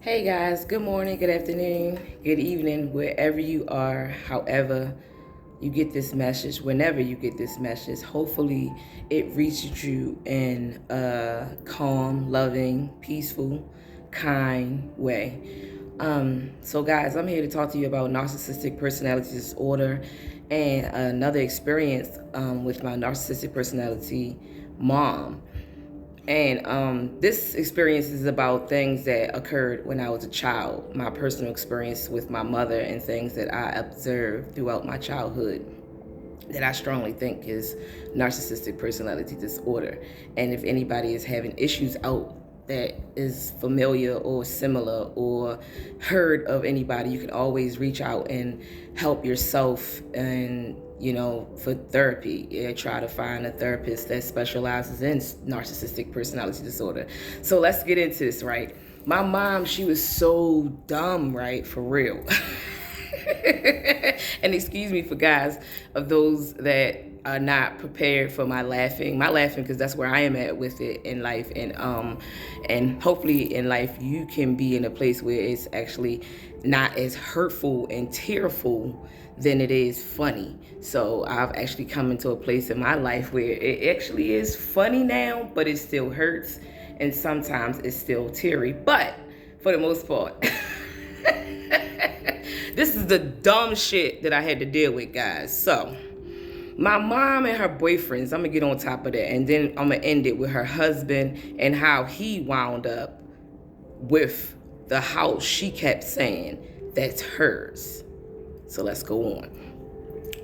Hey guys, good morning, good afternoon, good evening, wherever you are, however you get this message, whenever you get this message. Hopefully, it reaches you in a calm, loving, peaceful, kind way. So, guys, I'm here to talk to you about narcissistic personality disorder and another experience with my narcissistic personality mom. And this experience is about things that occurred when I was a child, my personal experience with my mother, and things that I observed throughout my childhood that I strongly think is narcissistic personality disorder. And if anybody is having issues out that is familiar or similar or heard of anybody, you can always reach out and help yourself and for therapy. Try to find a therapist that specializes in narcissistic personality disorder. So let's get into this, right? My mom, she was so dumb, right? For real. And excuse me for guys of those that are not prepared for my laughing because that's where I am at with it in life. And hopefully in life you can be in a place where it's actually not as hurtful and tearful than it is funny. So I've actually come into a place in my life where it actually is funny now, but it still hurts, and sometimes it's still teary, but for the most part this is the dumb shit that I had to deal with, guys. So, my mom and her boyfriends, I'm gonna get on top of that, and then I'm gonna end it with her husband and how he wound up with the house she kept saying that's hers. So, let's go on.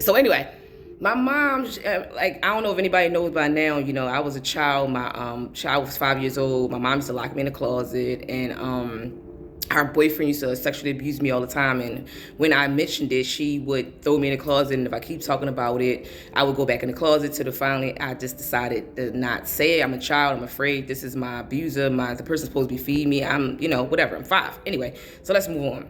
So, anyway, my mom, I don't know if anybody knows by now, I was a child. My child was 5 years old. My mom used to lock me in the closet, and her boyfriend used to sexually abuse me all the time, and when I mentioned it, she would throw me in the closet, and if I keep talking about it, I would go back in the closet till finally I just decided to not say it. I'm a child, I'm afraid, this is my abuser, the person supposed to be feeding me, I'm, whatever, I'm 5. Anyway, so let's move on.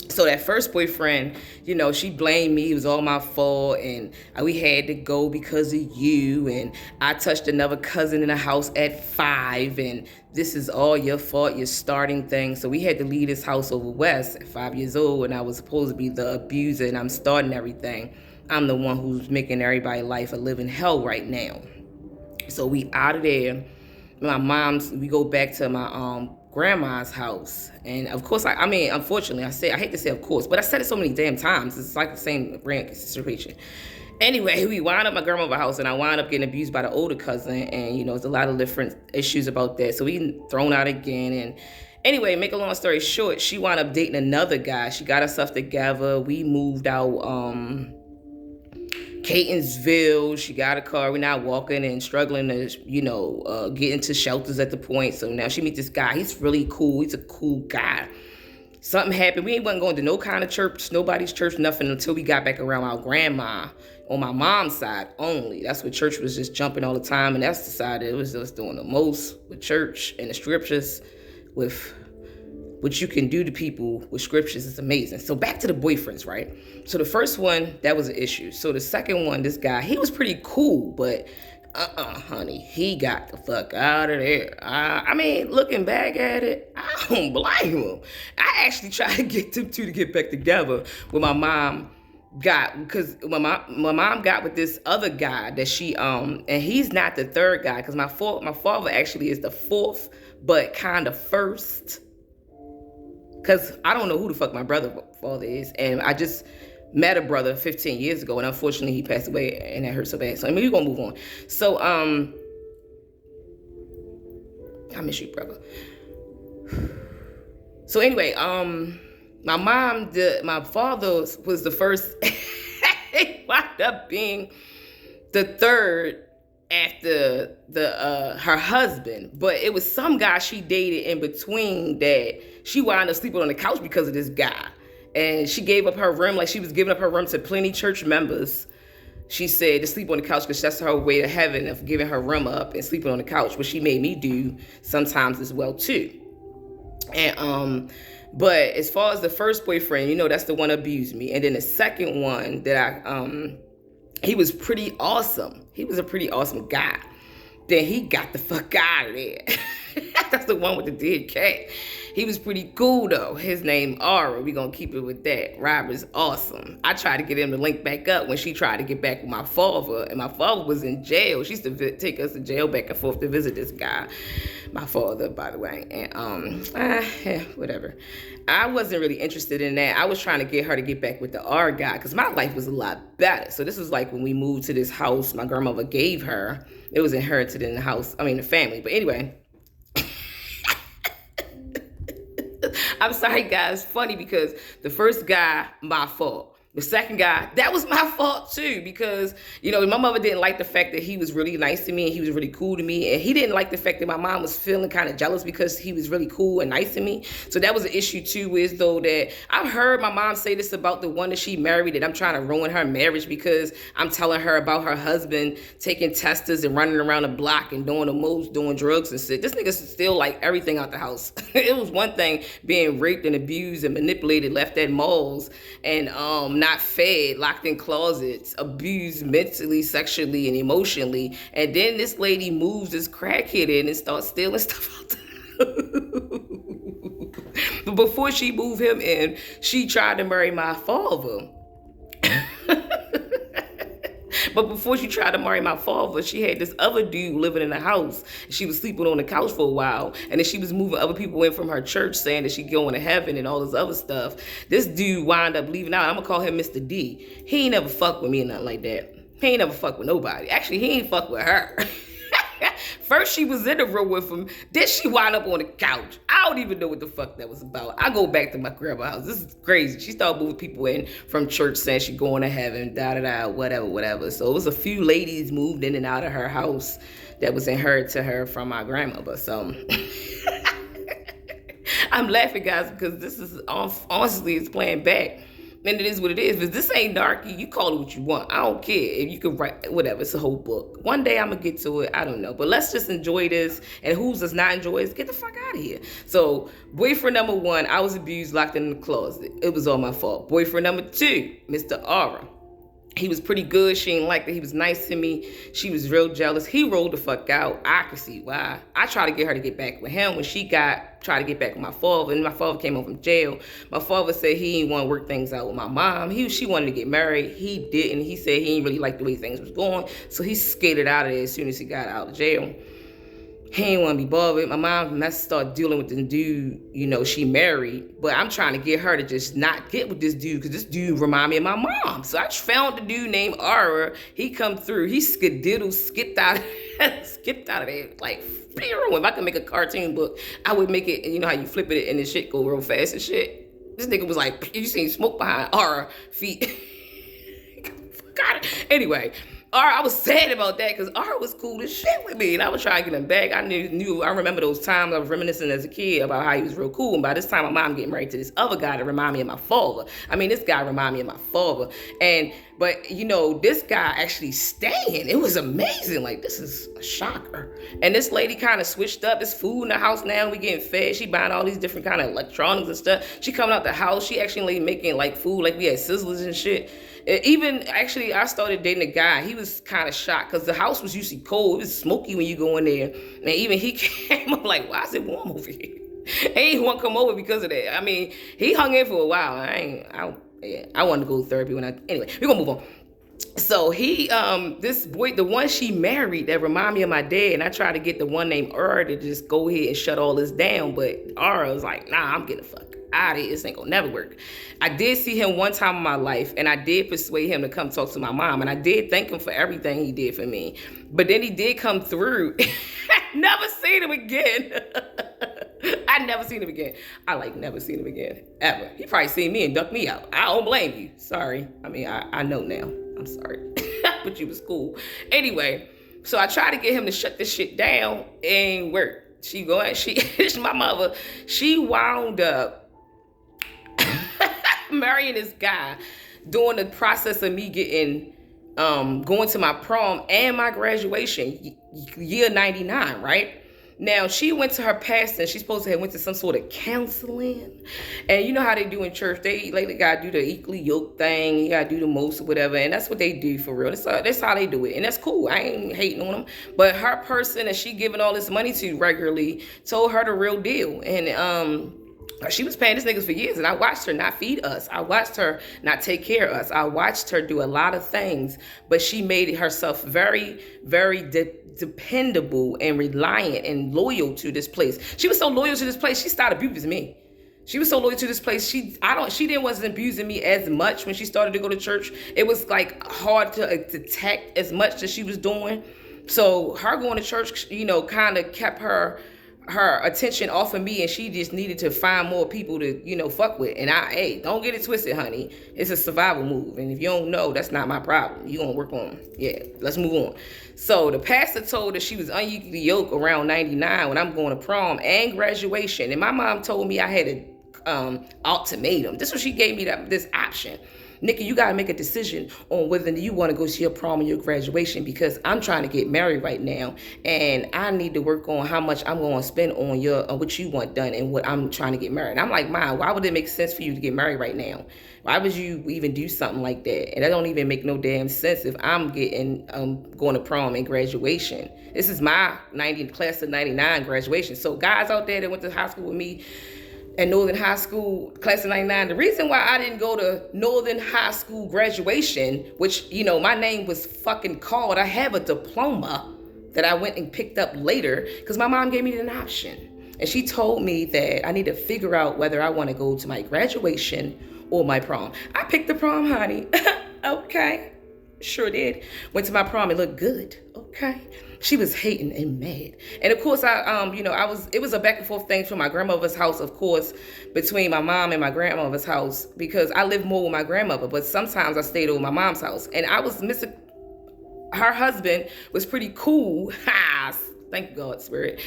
So that first boyfriend, she blamed me. It was all my fault, and we had to go because of you. And I touched another cousin in the house at 5, and this is all your fault. You're starting things. So we had to leave this house over west at 5 years old, and I was supposed to be the abuser, and I'm starting everything. I'm the one who's making everybody's life a living hell right now. So we out of there. We go back to my grandma's house, and of course, I mean, unfortunately, I hate to say of course, but I said it so many damn times. It's like the same brand situation. Anyway, we wound up at my grandmother's house, and I wound up getting abused by the older cousin, and there's a lot of different issues about that. So we thrown out again, and anyway, make a long story short, she wound up dating another guy. She got herself together. We moved out. Catonsville, she got a car. We're not walking and struggling to, get into shelters at the point. So now she meets this guy. He's really cool. He's a cool guy. Something happened. We wasn't going to no kind of church, nobody's church, nothing until we got back around our grandma on my mom's side only. That's what church was just jumping all the time. And that's the side that it was just doing the most with church and the scriptures with what you can do to people with scriptures is amazing. So back to the boyfriends, right? So the first one, that was an issue. So the second one, this guy, he was pretty cool, but honey, he got the fuck out of there. I mean, looking back at it, I don't blame him. I actually tried to get them two to get back together when my mom because my mom got with this other guy that she and he's not the third guy, because my father actually is the fourth, but kind of first. Because I don't know who the fuck my father is. And I just met a brother 15 years ago, and unfortunately he passed away, and that hurt so bad. So, we're going to move on. So, I miss you, brother. So, anyway, my father was the first. He wound up being the third after her husband, but it was some guy she dated in between that she wound up sleeping on the couch because of this guy, and she gave up her room, like she was giving up her room to plenty church members. She said to sleep on the couch because that's her way to heaven, of giving her room up and sleeping on the couch, which she made me do sometimes as well too. And but as far as the first boyfriend, that's the one that abused me, and then the second one that he was pretty awesome. He was a pretty awesome guy. Then he got the fuck out of there. That's the one with the dead cat. He was pretty cool though. His name Aura. We gonna keep it with that. Robert's awesome. I tried to get him to link back up when she tried to get back with my father, and my father was in jail. She used to take us to jail back and forth to visit this guy. My father, by the way. And whatever. I wasn't really interested in that. I was trying to get her to get back with the R guy because my life was a lot better. So this was like when we moved to this house my grandmother gave her. It was inherited in the house, the family. But anyway, I'm sorry, guys. Funny because the first guy, my fault. The second guy, that was my fault too, because, my mother didn't like the fact that he was really nice to me and he was really cool to me. And he didn't like the fact that my mom was feeling kind of jealous because he was really cool and nice to me. So that was an issue too, is though that I've heard my mom say this about the one that she married, that I'm trying to ruin her marriage because I'm telling her about her husband taking testers and running around the block and doing the most, doing drugs and shit. This nigga's still like everything out the house. It was one thing being raped and abused and manipulated, left at malls and not fed, locked in closets, abused mentally, sexually, and emotionally. And then this lady moves this crackhead in and starts stealing stuff out the But before she moved him in, she tried to marry my father. But before she tried to marry my father, she had this other dude living in the house. She was sleeping on the couch for a while. And then she was moving other people in from her church saying that she'd going to heaven and all this other stuff. This dude wound up leaving out. I'm going to call him Mr. D. He ain't never fucked with me or nothing like that. He ain't never fucked with nobody. Actually, he ain't fucked with her. First she was in the room with him, then she wound up on the couch. I don't even know what the fuck that was about. I go back to my grandma's house. This is crazy. She started moving people in from church saying she going to heaven, da-da-da, whatever. So it was a few ladies moved in and out of her house that was inherited to her from my grandmother. So I'm laughing, guys, because this is, honestly, it's playing back. And it is what it is. If this ain't narky, you call it what you want. I don't care if you can write whatever. It's a whole book. One day I'm gonna get to it. I don't know. But let's just enjoy this. And who does not enjoy this, get the fuck out of here. So boyfriend number one, I was abused, locked in the closet. It was all my fault. Boyfriend number two, Mr. Aura. He was pretty good. She ain't like that. He was nice to me. She was real jealous. He rolled the fuck out. I could see why. I tried to get her to get back with him when she tried to get back with my father. And my father came home from jail. My father said he didn't want to work things out with my mom. She wanted to get married. He didn't. He said he didn't really like the way things was going. So he skated out of there as soon as he got out of jail. He ain't want to be bothered. My mom started dealing with the dude, she married. But I'm trying to get her to just not get with this dude because this dude remind me of my mom. So I found the dude named Aura. He come through. He skipped out of there. Like, if I could make a cartoon book, I would make it, and you know how you flip it and the shit go real fast and shit. This nigga was like, you seen smoke behind Aura feet. Got it. Anyway. I was sad about that because Ara was cool as shit with me, and I was trying to get him back. I remember those times I was reminiscing as a kid about how he was real cool. And by this time, my mom getting married to this other guy that remind me of my father. This guy remind me of my father. But this guy actually staying. It was amazing. Like, this is a shocker. And this lady kind of switched up. There's food in the house now. We getting fed. She buying all these different kind of electronics and stuff. She coming out the house. She actually making like food. Like, we had sizzlers and shit. Even actually, I started dating a guy. He was kind of shocked because the house was usually cold. It was smoky when you go in there. And even he came up like, why is it warm over here? He ain't want to come over because of that. He hung in for a while. I wanted to go to therapy anyway, we're gonna move on. So this boy, the one she married that remind me of my dad, and I tried to get the one named Ur to just go ahead and shut all this down, but Ur was like, nah, I'm getting the fuck out of here. This ain't gonna never work. I did see him one time in my life, and I did persuade him to come talk to my mom, and I did thank him for everything he did for me. But then he did come through. Never seen him again. I never seen him again. Never seen him again, ever. He probably seen me and ducked me out. I don't blame you. Sorry. I know now. I'm sorry. But you was cool. Anyway, so I tried to get him to shut this shit down. It ain't work. My mother, she wound up marrying this guy during the process of me going to my prom and my graduation, year 99, right? Now, she went to her pastor, and she's supposed to have went to some sort of counseling. And you know how they do in church. They gotta do the equally yoked thing. You gotta do the most or whatever. And that's what they do for real. That's how they do it. And that's cool. I ain't hating on them. But her person that she giving all this money to regularly told her the real deal. And She was paying this niggas for years, and I watched her not feed us. I watched her not take care of us. I watched her do a lot of things, but she made herself very, very dependable and reliant and loyal to this place. She was so loyal to this place, she started abusing me. She was so loyal to this place. She wasn't abusing me as much when she started to go to church. It was like hard to detect as much as she was doing. So her going to church, kind of kept her attention off of me, and she just needed to find more people to, fuck with. And don't get it twisted, honey. It's a survival move. And if you don't know, that's not my problem. You gonna work on it. Yeah, let's move on. So the pastor told her she was unequally yoked around 99 when I'm going to prom and graduation. And my mom told me I had an ultimatum. This was, she gave me this option. Nikki, you got to make a decision on whether you want to go to your prom or your graduation, because I'm trying to get married right now, and I need to work on how much I'm going to spend on what you want done and what I'm trying to get married. And I'm like, Mom, why would it make sense for you to get married right now? Why would you even do something like that? And that don't even make no damn sense if I'm going to prom and graduation. This is my class of 99 graduation. So guys out there that went to high school with me, at Northern High School, class of 99. The reason why I didn't go to Northern High School graduation, which, my name was fucking called, I have a diploma that I went and picked up later because my mom gave me an option. And she told me that I need to figure out whether I want to go to my graduation or my prom. I picked the prom, honey. Okay. Sure did. Went to my prom. It looked good. Okay. She was hating and mad. And of course, it was a back and forth thing from my grandmother's house, of course, between my mom and my grandmother's house, because I lived more with my grandmother, but sometimes I stayed over my mom's house. And I was missing, her husband was pretty cool. Thank God, Spirit.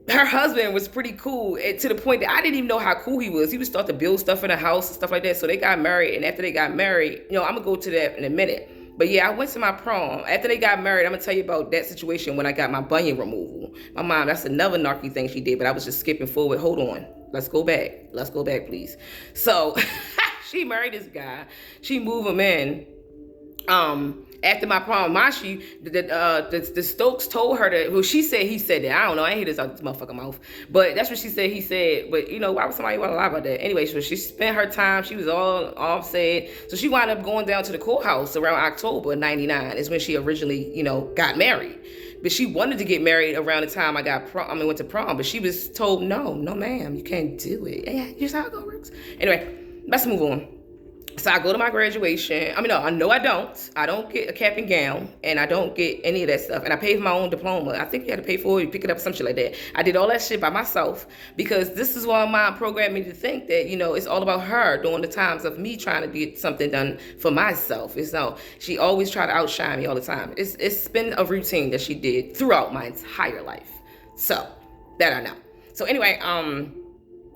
Her husband was pretty cool, to the point that I didn't even know how cool he was. He would start to build stuff in the house and stuff like that. So they got married, and after they got married, I'm gonna go to that in a minute. But yeah, I went to my prom. After they got married, I'm gonna tell you about that situation when I got my bunion removal. My mom, that's another narky thing she did, but I was just skipping forward. Hold on. Let's go back. Let's go back, please. So she married this guy. She moved him in. After my prom, the Stokes told her that, well, she said he said that. I don't know. I ain't hear this out this motherfucking mouth. But that's what she said he said. But, why would somebody want to lie about that? Anyway, so she spent her time. She was all upset. So she wound up going down to the courthouse around October 99 is when she originally, got married. But she wanted to get married around the time I went to prom. But she was told, no, ma'am, you can't do it. Yeah, here's how it works. Anyway, let's move on. So I go to my graduation. I don't. I don't get a cap and gown, and I don't get any of that stuff. And I paid for my own diploma. I think you had to pay for it, you pick it up, some shit like that. I did all that shit by myself because this is why my mom programmed me to think that, it's all about her during the times of me trying to get something done for myself. She always tried to outshine me all the time. It's been a routine that she did throughout my entire life. So that I know. So anyway,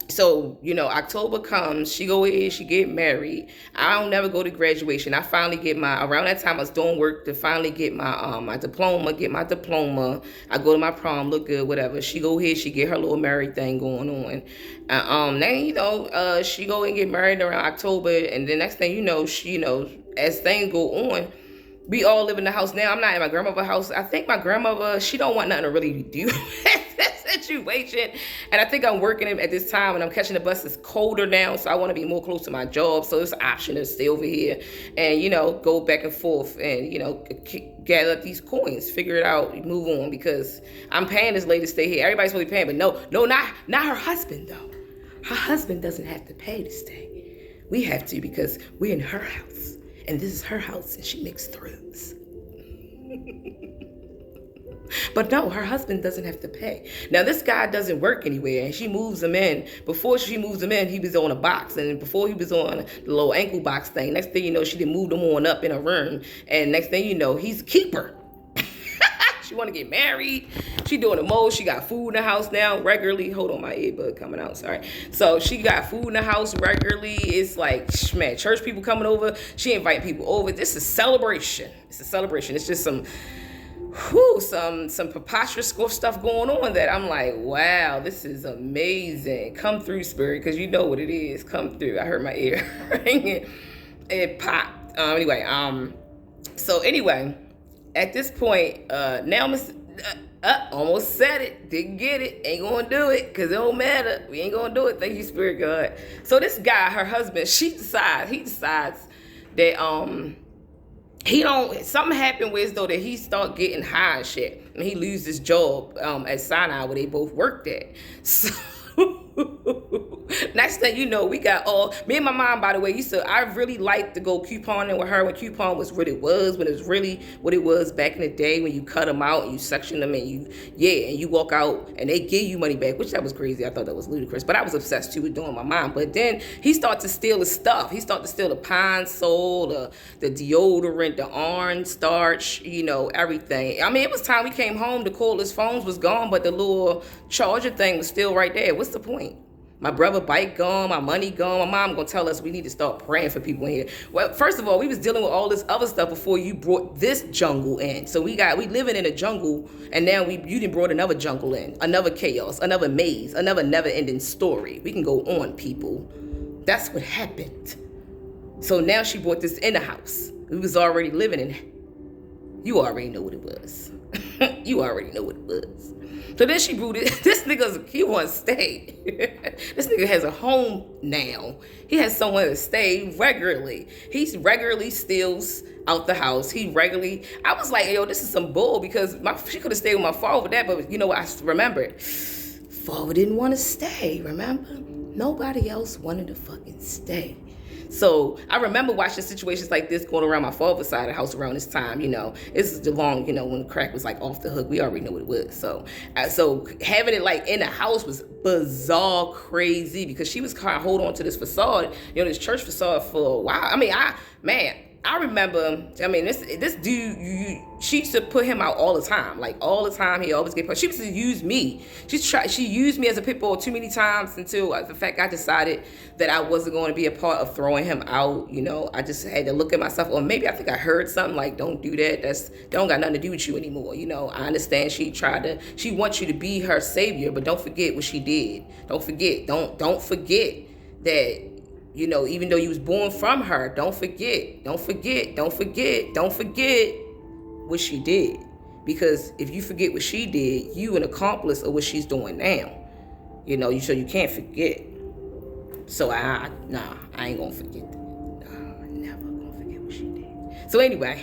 So, October comes, she go in, she get married. I don't never go to graduation. I finally get around that time I was doing work to finally get my diploma, I go to my prom, look good, whatever. She go here, she get her little married thing going on. Then, she go and get married around October. And the next thing you know, as things go on, we all live in the house now. I'm not in my grandmother's house. I think my grandmother, she don't want nothing to really do with that situation. And I think I'm working at this time and I'm catching the bus. It's colder now, so I want to be more close to my job. So it's an option to stay over here and, go back and forth and, gather up these coins, figure it out, move on, because I'm paying this lady to stay here. Everybody's supposed to be paying, but no, not her husband, though. Her husband doesn't have to pay to stay. We have to because we're in her house. And this is her house, and she makes throws. But no, her husband doesn't have to pay. Now, this guy doesn't work anywhere, and she moves him in. Before she moves him in, he was on a box, and before he was on the little ankle box thing. Next thing you know, she done moved him on up in a room, and next thing you know, he's a keeper. She want to get married. She doing the most. She got food in the house now regularly. Hold on, my earbud coming out. Sorry. So she got food in the house regularly. It's like, man, church people coming over. She invite people over. This is celebration. It's a celebration. It's just some preposterous stuff going on that I'm like, wow, this is amazing. Come through, Spirit, because you know what it is. Come through. I heard my ear ringing. It popped. So anyway. At this point, now Almost said it. Didn't get it. Ain't gonna do it because it don't matter. We ain't gonna do it. Thank you, Spirit God. So this guy, her husband, he decides that he don't, something happened with though that he start getting high and shit. And he lose his job at Sinai where they both worked at. So next thing you know, we got me and my mom, by the way, I really liked to go couponing with her when coupon was what it was, when it was really what it was back in the day when you cut them out and you section them and you walk out and they give you money back, which that was crazy. I thought that was ludicrous, but I was obsessed too with doing my mom. But then he started to steal the stuff. He started to steal the Pine Sol, the deodorant, the orange starch, everything. I mean, it was time we came home, the cordless phones was gone, but the little charger thing was still right there. What's the point? My brother bike gone, my money gone. My mom gonna tell us we need to start praying for people in here. Well, first of all, we was dealing with all this other stuff before you brought this jungle in. So we living in a jungle, and now you done brought another jungle in, another chaos, another maze, another never-ending story. We can go on, people. That's what happened. So now she brought this in the house. We was already living in it. You already know what it was. You already know what it was. So then she booted. This nigga, he wants to stay. This nigga has a home now. He has somewhere to stay regularly. He regularly steals out the house. I was like, yo, this is some bull because she could have stayed with my father with that, but you know what? I remembered. Father didn't want to stay, remember? Nobody else wanted to fucking stay. So I remember watching situations like this going around my father's side of the house around this time, It's the long, when the crack was like off the hook. We already know what it was. So having it like in the house was bizarre, crazy, because she was kind of holding on to this facade, this church facade for a while. I mean, I remember, this dude, she used to put him out all the time. Like, all the time, he always get put. She used to use me. She used me as a pit bull too many times until, the fact I decided that I wasn't going to be a part of throwing him out. I just had to look at myself. Or maybe I think I heard something like, don't do that. That don't got nothing to do with you anymore. I understand she wants you to be her savior, but don't forget what she did. Don't forget that, even though you was born from her, don't forget what she did. Because if you forget what she did, you an accomplice of what she's doing now. So you can't forget. So I ain't gonna forget that. I'm never gonna forget what she did. So anyway,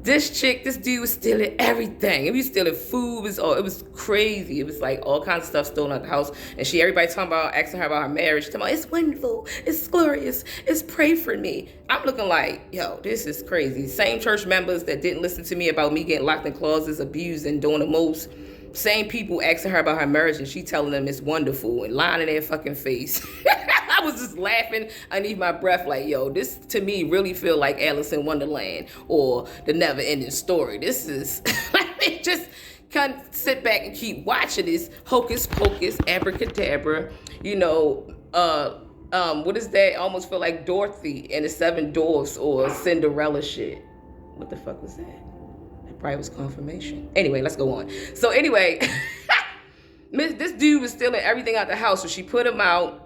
this dude was stealing everything. He was stealing food. It was crazy. It was like all kinds of stuff stolen out the house. And everybody asking her about her marriage. Talking about, it's wonderful, it's glorious, it's pray for me. I'm looking like, yo, this is crazy. Same church members that didn't listen to me about me getting locked in closets, abused, and doing the most. Same people asking her about her marriage, and she telling them it's wonderful and lying in their fucking face. I was just laughing underneath my breath like, yo, this to me really feel like Alice in Wonderland or the never ending story. This is, just kind of sit back and keep watching this hocus pocus, abracadabra, what is that? I almost feel like Dorothy and the Seven Dwarfs or Cinderella shit. What the fuck was that? That probably was confirmation. Anyway, let's go on. So anyway, this dude was stealing everything out the house, so she put him out.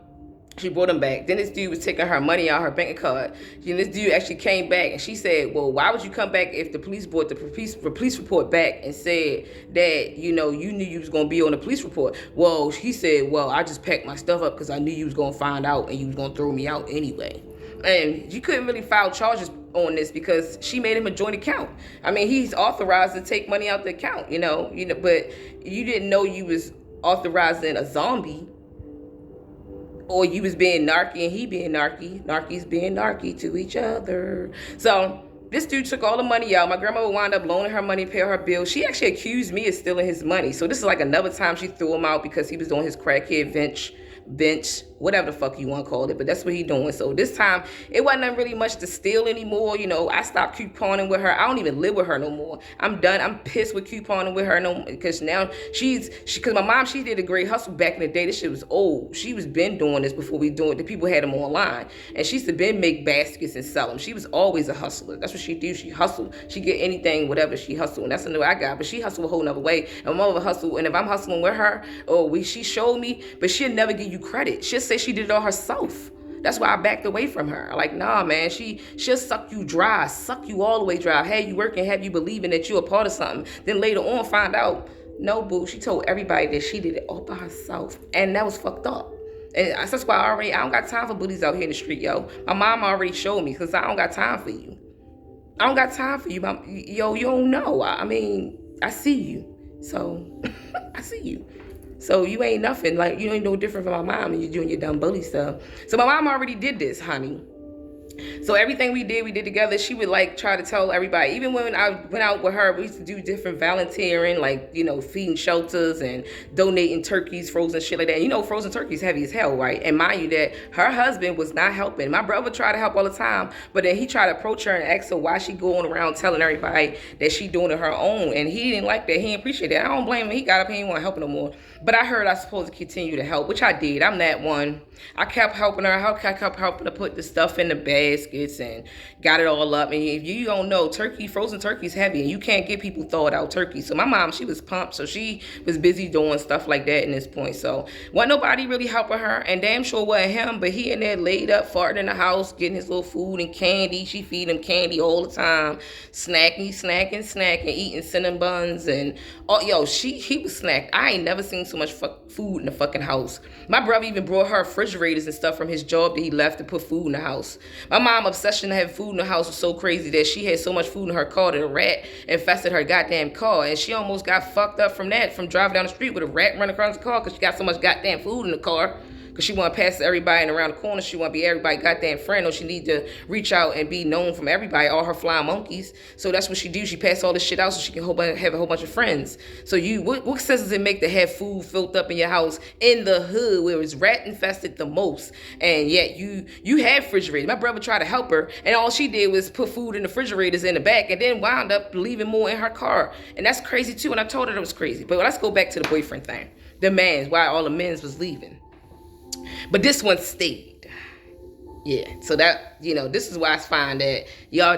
She brought him back. Then this dude was taking her money out her bank card. And this dude actually came back and she said, well, why would you come back if the police brought the police report back and said that, you knew you was going to be on the police report? Well, he said, well, I just packed my stuff up because I knew you was going to find out and you was going to throw me out anyway. And you couldn't really file charges on this because she made him a joint account. I mean, he's authorized to take money out the account, but you didn't know you was authorizing a zombie. Or you was being narky and he being narky. Narkies being narky to each other. So this dude took all the money out. My grandma would wind up loaning her money, pay her bills. She actually accused me of stealing his money. So this is like another time she threw him out because he was doing his crackhead bench, whatever the fuck you want to call it, but that's what he doing. So this time it wasn't really much to steal anymore. I stopped couponing with her. I don't even live with her no more. I'm done. I'm pissed with couponing with her no, because now because my mom, she did a great hustle back in the day. This shit was old. She was been doing this before we doing it. The people had them online, and she used to been make baskets and sell them. She was always a hustler. That's what she do. She hustled. She get anything, whatever she hustled, and that's the way I got. But she hustled a whole nother way. And my mother hustle, and if I'm hustling with her, she showed me, but she'll never give you credit. She'll say she did it all herself. That's why I backed away from her. Like, nah, man, she'll suck you dry, suck you all the way dry, have you working, have you believing that you're a part of something. Then later on find out, no, boo, she told everybody that she did it all by herself. And that was fucked up. And that's why I don't got time for bullies out here in the street, yo. My mom already showed me, because I don't got time for you. I don't got time for you. Yo, you don't know. I mean, I see you. So, I see you. So you ain't nothing. Like, you ain't no different from my mom and you're doing your dumb bully stuff. So my mom already did this, honey. So everything we did together. She would like try to tell everybody. Even when I went out with her, we used to do different volunteering, like, you know, feeding shelters and donating turkeys, frozen shit like that. You know, frozen turkeys heavy as hell, right? And mind you that her husband was not helping. My brother tried to help all the time, but then he tried to approach her and ask her why she going around telling everybody that she doing it her own. And he didn't like that. He didn't appreciate that. I don't blame him. He got up, he didn't want to help no more. But I heard I was supposed to continue to help, which I did. I'm that one. I kept helping her. I kept helping her put the stuff in the baskets and got it all up. And if you don't know, frozen turkey's heavy, and you can't get people thawed out turkey. So my mom, she was pumped, so she was busy doing stuff like that in this point. So wasn't nobody really helping her, and damn sure wasn't him. But he in there laid up, farting in the house, getting his little food and candy. She feed him candy all the time, snacking, eating cinnamon buns, and oh, yo, he was snacked. I ain't never seen so much food in the fucking house. My brother even brought her refrigerators and stuff from his job that he left to put food in the house. My mom's obsession to have food in the house was so crazy that she had so much food in her car that a rat infested her goddamn car, and she almost got fucked up from that, from driving down the street with a rat running across the car because she got so much goddamn food in the car. Because she want to pass everybody and around the corner. She want to be everybody's goddamn friend, or she need to reach out and be known from everybody, all her flying monkeys. So that's what she do. She pass all this shit out so she can have a whole bunch of friends. So what sense does it make to have food filled up in your house in the hood where it's rat infested the most, and yet you have refrigerators? My brother tried to help her, and all she did was put food in the refrigerators in the back, and then wound up leaving more in her car. And that's crazy too. And I told her it was crazy. But let's go back to the boyfriend thing. The man's, why all the men's was leaving. But this one stayed. Yeah. So that, you know, this is why I find that y'all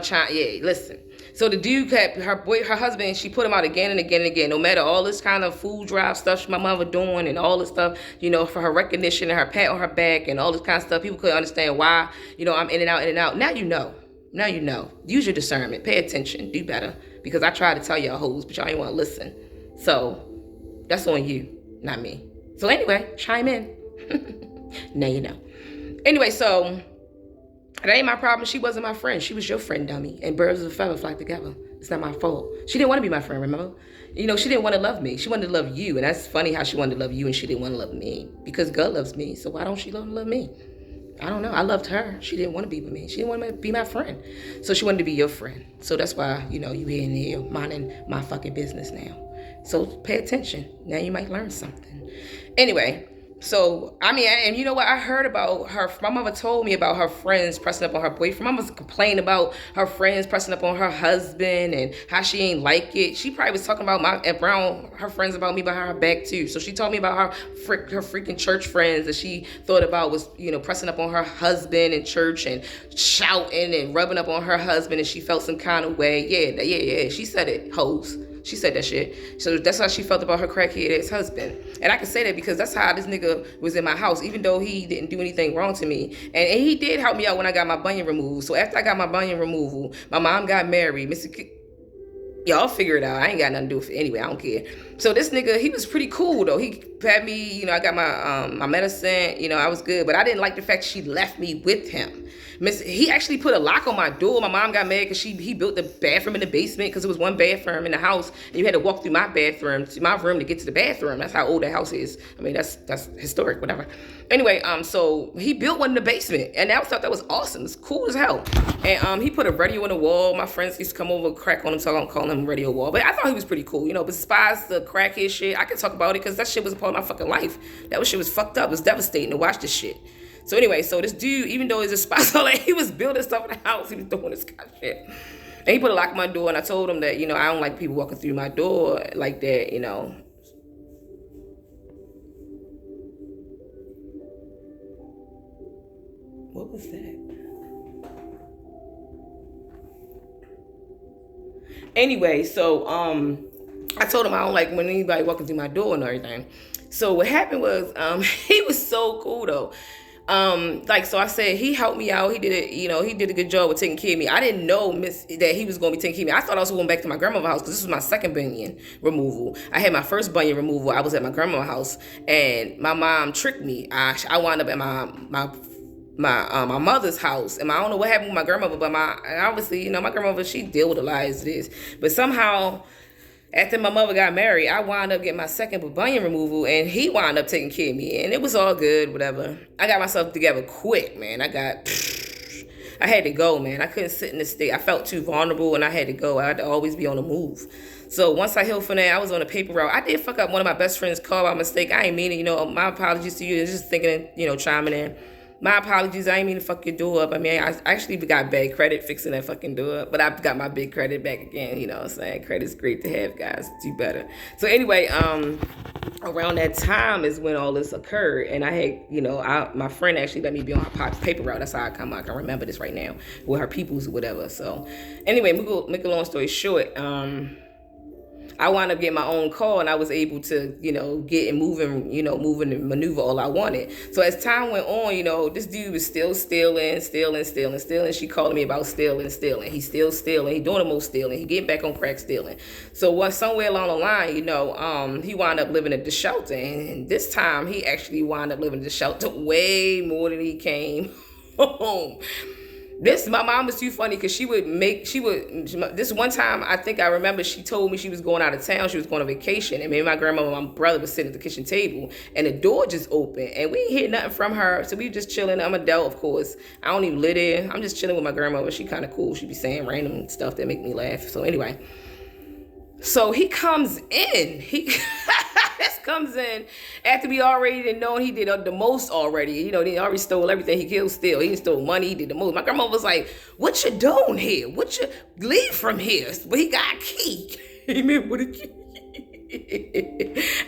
listen. So the dude kept her husband, she put him out again and again and again. No matter all this kind of food drive stuff my mother doing and all this stuff, you know, for her recognition and her pat on her back and all this kind of stuff, people couldn't understand why, you know, I'm in and out. Now you know. Now you know. Use your discernment. Pay attention. Do better. Because I tried to tell y'all hoes, but y'all ain't want to listen. So that's on you, not me. So anyway, chime in. Now you know. Anyway, so that ain't my problem. She wasn't my friend. She was your friend, dummy. And birds of a feather flock together. It's not my fault. She didn't want to be my friend, remember? You know, she didn't want to love me. She wanted to love you. And that's funny how she wanted to love you and she didn't want to love me. Because God loves me. So why don't she love me? I don't know. I loved her. She didn't want to be with me. She didn't want to be my friend. So she wanted to be your friend. So that's why, you know, you in here minding my fucking business now. So pay attention. Now you might learn something. Anyway. So, I mean, and you know what? I heard about her. My mother told me about her friends pressing up on her boyfriend. My mother complained about her friends pressing up on her husband and how she ain't like it. She probably was talking about around her friends about me behind her back too. So she told me about her freaking church friends that she thought about was, you know, pressing up on her husband in church and shouting and rubbing up on her husband, and she felt some kind of way. Yeah. She said it, hoes. She said that shit. So that's how she felt about her crackhead ex-husband. And I can say that because that's how this nigga was in my house, even though he didn't do anything wrong to me. And he did help me out when I got my bunion removed. So after I got my bunion removal, my mom got married. Y'all figure it out. I ain't got nothing to do with it anyway. I don't care. So this nigga, he was pretty cool though. He had me, you know, I got my medicine, you know, I was good. But I didn't like the fact she left me with him. He actually put a lock on my door. My mom got mad because he built the bathroom in the basement because it was one bathroom in the house. And you had to walk through my bathroom, to my room to get to the bathroom. That's how old the house is. I mean, that's historic, whatever. Anyway, so he built one in the basement. And I thought that was awesome. It's cool as hell. And he put a radio on the wall. My friends used to come over, crack on him, so I don't call him radio wall. But I thought he was pretty cool, you know. But despite the crackhead shit, I can talk about it because that shit was a part of my fucking life. That shit was fucked up. It was devastating to watch this shit. So anyway, so this dude, even though he's a spy, like he was building stuff in the house, he was doing this kind of shit. And he put a lock on my door, and I told him that, you know, I don't like people walking through my door like that, you know. What was that? Anyway, so I told him I don't like when anybody walking through my door and everything. So what happened was, he was so cool though. Like, so I said he helped me out. He did it, he did a good job with taking care of me. I didn't know that he was going to be taking care of me. I thought I was going back to my grandmother's house because this was my second bunion removal. I had my first bunion removal. I was at my grandmother's house, and my mom tricked me. I wound up at my mother's house, and I don't know what happened with my grandmother, but obviously, my grandmother, she deal with a lot of this, but somehow, after my mother got married, I wound up getting my second bunion removal, and he wound up taking care of me, and it was all good, whatever. I got myself together quick, man. I had to go, man. I couldn't sit in this state. I felt too vulnerable, and I had to go. I had to always be on the move. So once I healed from that, I was on a paper route. I did fuck up one of my best friend's car by mistake. I ain't mean it, my apologies to you. It's just thinking, chiming in. My apologies. I ain't mean to fuck your door up. I mean, I actually got bad credit fixing that fucking door up, but I've got my big credit back again. You know what I'm saying? Credit's great to have, guys. Do better. So anyway, around that time is when all this occurred, and I had, my friend actually let me be on her paper route. That's how I can remember this right now with her peoples or whatever. So anyway, make a long story short, I wound up getting my own car, and I was able to, get and moving and maneuver all I wanted. So as time went on, this dude was still stealing. She called me about stealing. He's still stealing. He doing the most stealing. He getting back on crack stealing. So somewhere along the line, he wound up living at the shelter. And this time, he actually wound up living at the shelter way more than he came home. My mom was too funny because this one time, I think I remember she told me she was going out of town. She was going on vacation. And me and my grandmother and my brother was sitting at the kitchen table, and the door just opened, and we didn't hear nothing from her. So we were just chilling. I'm an adult, of course. I don't even live there. I'm just chilling with my grandmother. She kind of cool. She be saying random stuff that make me laugh. So anyway, so he comes in. Comes in after we already known he did the most already. He already stole everything. He killed, steal. He stole money. He did the most. My grandma was like, "What you doing here? Leave from here?" But he got a key. He meant with a key.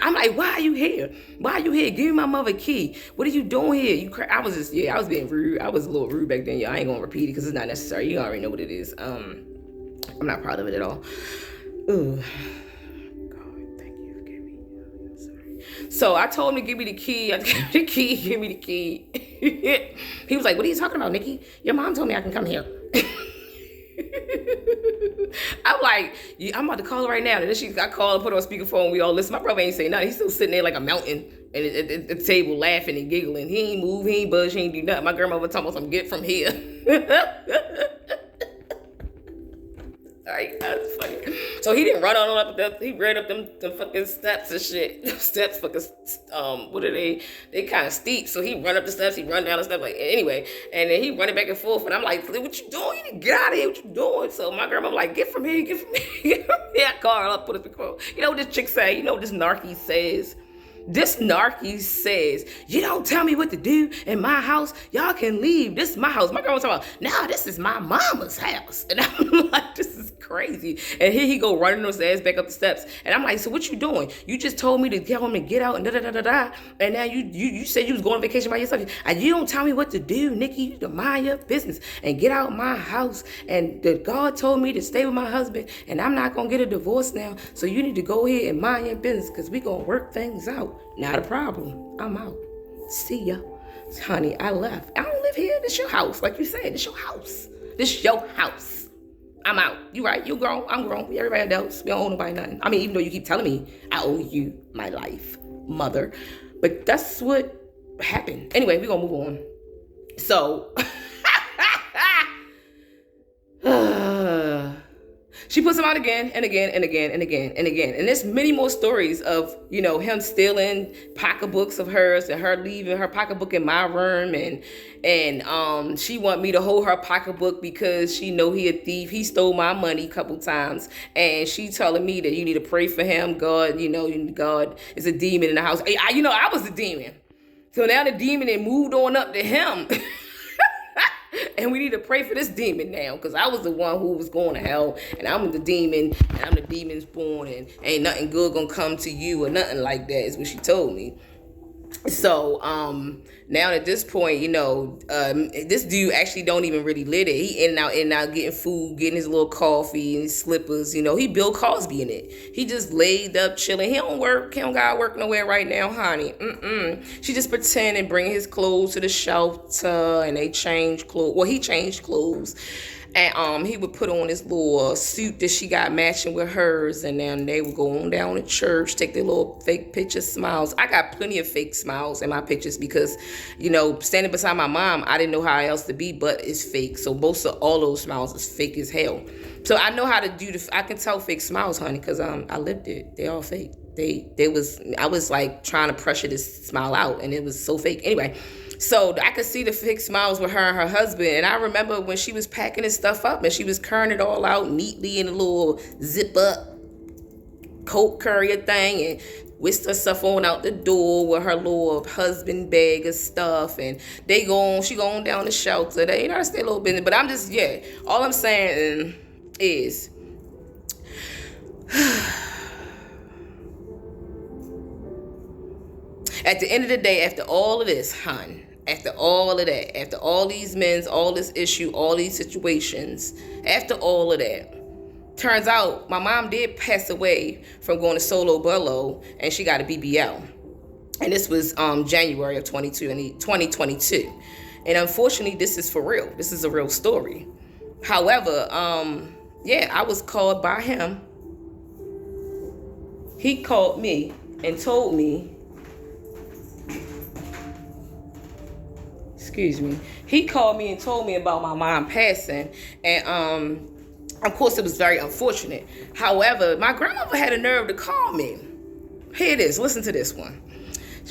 I'm like, "Why are you here? Why are you here? Give me my mother a key. What are you doing here?" I was being rude. I was a little rude back then. I ain't gonna repeat it because it's not necessary. You already know what it is. I'm not proud of it at all. Ooh. So I told him to give me the key. I gave him the key. Give me the key. He was like, "What are you talking about, Nikki? Your mom told me I can come here." I'm like, I'm about to call her right now. And then I called and put her on speakerphone. We all listen. My brother ain't say nothing. He's still sitting there like a mountain at the table laughing and giggling. He ain't move. He ain't budge. He ain't do nothing. My grandmother talking about some get from here. Right, that's funny. So he didn't run on up. He ran up them fucking steps and shit. Them steps fucking what are they? They kind of steep. So he run up the steps. He run down the steps. Like anyway, and then he running back and forth. And I'm like, "What you doing? You need to get out of here. What you doing?" So my grandma like, "Get from here. Get from here." Yeah, I call her up. Put it in the car. You know what this chick say? You know what this narky says? This narky says, "You don't tell me what to do in my house. Y'all can leave. This is my house." My grandma talking about, "Nah, this is my mama's house." And I'm like, this is crazy. And here he go running his ass back up the steps. And I'm like, "So what you doing? You just told me to tell him to get out and da-da-da-da-da. And now you said you was going on vacation by yourself. And you don't tell me what to do, Nikki. You need to mind your business and get out of my house. And God told me to stay with my husband. And I'm not going to get a divorce now. So you need to go ahead and mind your business because we going to work things out. Not a problem. I'm out. See ya." Honey, I left. I don't live here. This your house. Like you said, this your house. This your house. I'm out. You right. You grown. I'm grown. We everybody adults. We don't owe nobody nothing. I mean, even though you keep telling me I owe you my life, mother. But that's what happened. Anyway, we're going to move on. So, she puts him out again and again and again and again and again. And there's many more stories of, him stealing pocketbooks of hers and her leaving her pocketbook in my room. And she want me to hold her pocketbook because she know he a thief. He stole my money a couple times. And she telling me that you need to pray for him. God, God is a demon in the house. I was the demon. So now the demon had moved on up to him. And we need to pray for this demon now because I was the one who was going to hell and I'm the demon and I'm the demon's born and ain't nothing good gonna come to you or nothing like that is what she told me. So now at this point, this dude actually don't even really live it. He in and out getting food, getting his little coffee and his slippers. He Bill Cosby in it. He just laid up chilling. He don't work. He don't got work nowhere right now, honey. She just pretend and bring his clothes to the shelter, and they change clothes. Well, he changed clothes. And he would put on his little suit that she got matching with hers, and then they would go on down to church, take their little fake picture smiles. I got plenty of fake smiles in my pictures because, standing beside my mom, I didn't know how else to be, but it's fake. So most of all those smiles is fake as hell. So I know how to do I can tell fake smiles, honey, because I lived it. They all fake. I was like trying to pressure this smile out, and it was so fake. Anyway. So I could see the fake smiles with her and her husband. And I remember when she was packing his stuff up and she was carrying it all out neatly in a little zip up coat courier thing, and whisked her stuff on out the door with her little husband bag of stuff. And she going down the shelter. They stay a little business. But I'm just, all I'm saying is at the end of the day, after all of this, after all of that, after all these men, all this issue, all these situations, after all of that, turns out my mom did pass away from going to solo bello, and she got a BBL. And this was January of 2022. And unfortunately, this is for real. This is a real story. However, I was called by him. He called me and told me, he called me and told me about my mom passing. And of course, it was very unfortunate. However, my grandmother had a nerve to call me. Here it is. Listen to this one.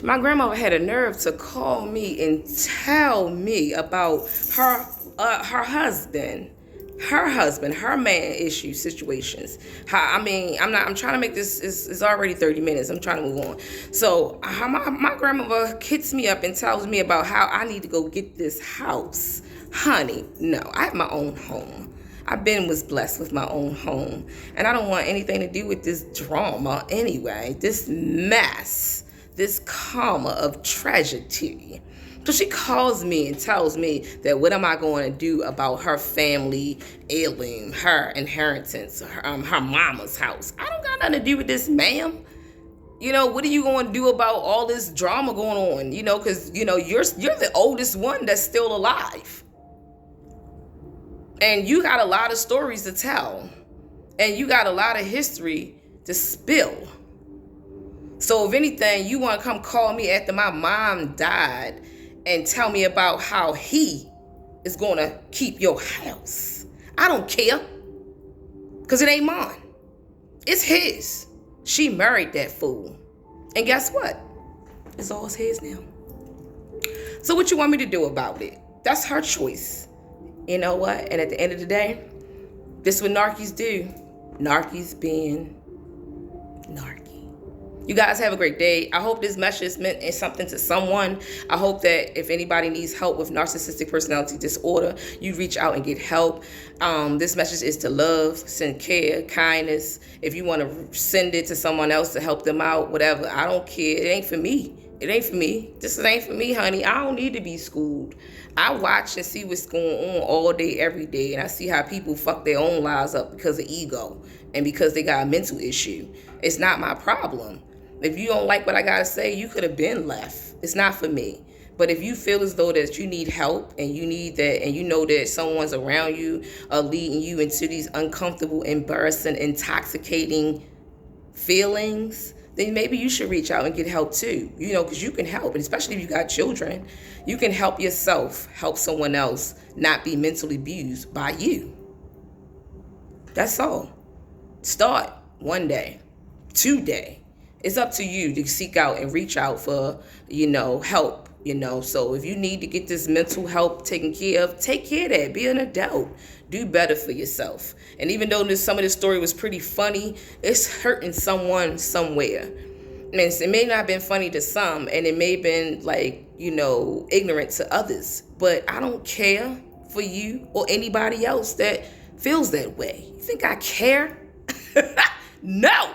My grandmother had a nerve to call me and tell me about her husband, her man issue situations. I'm trying to make this, it's already 30 minutes. I'm trying to move on. So my grandmother hits me up and tells me about how I need to go get this house. Honey, no, I have my own home. Was blessed with my own home. And I don't want anything to do with this drama anyway, this mess, this karma of tragedy. So she calls me and tells me that what am I going to do about her family ailing, her inheritance, her mama's house. I don't got nothing to do with this, ma'am. What are you going to do about all this drama going on? Because, you're the oldest one that's still alive. And you got a lot of stories to tell. And you got a lot of history to spill. So if anything, you want to come call me after my mom died and tell me about how he is going to keep your house. I don't care. Because it ain't mine. It's his. She married that fool. And guess what? It's all his now. So what you want me to do about it? That's her choice. You know what? And at the end of the day, this is what narkies do. Narkies being narky. You guys have a great day. I hope this message meant something to someone. I hope that if anybody needs help with narcissistic personality disorder, you reach out and get help. This message is to love, send care, kindness. If you want to send it to someone else to help them out, whatever, I don't care. It ain't for me. It ain't for me. This ain't for me, honey. I don't need to be schooled. I watch and see what's going on all day, every day, and I see how people fuck their own lives up because of ego and because they got a mental issue. It's not my problem. If you don't like what I gotta say, you could have been left. It's not for me. But if you feel as though that you need help and you need that, and you know that someone's around you leading you into these uncomfortable, embarrassing, intoxicating feelings, then maybe you should reach out and get help too. Because you can help, and especially if you got children, you can help yourself, help someone else not be mentally abused by you. That's all. Start one day, today. It's up to you to seek out and reach out for, help, So if you need to get this mental help taken care of, take care of that. Be an adult. Do better for yourself. And even though some of this story was pretty funny, it's hurting someone somewhere. And it may not have been funny to some, and it may have been ignorant to others. But I don't care for you or anybody else that feels that way. You think I care? No.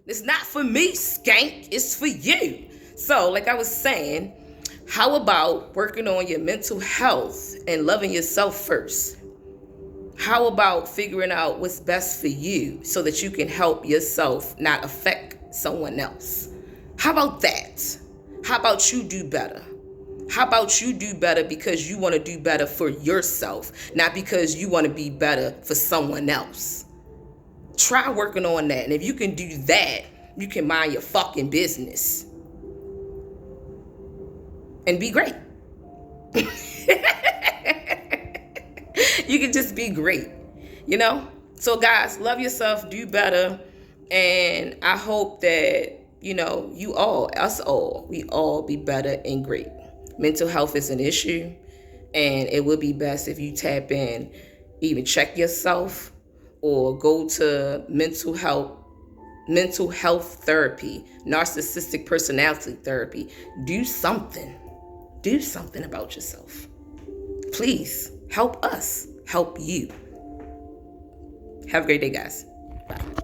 It's not for me, skank. It's for you. So, like I was saying, how about working on your mental health and loving yourself first? How about figuring out what's best for you so that you can help yourself not affect someone else? How about that? How about you do better? How about you do better because you want to do better for yourself, not because you want to be better for someone else? Try working on that. And if you can do that, you can mind your fucking business and be great. You can just be great, you know? So guys, love yourself, do better. And I hope that, you all, us all, we all be better and great. Mental health is an issue, and it would be best if you tap in, even check yourself or go to mental health therapy, narcissistic personality therapy. Do something about yourself. Please help us help you. Have a great day, guys. Bye.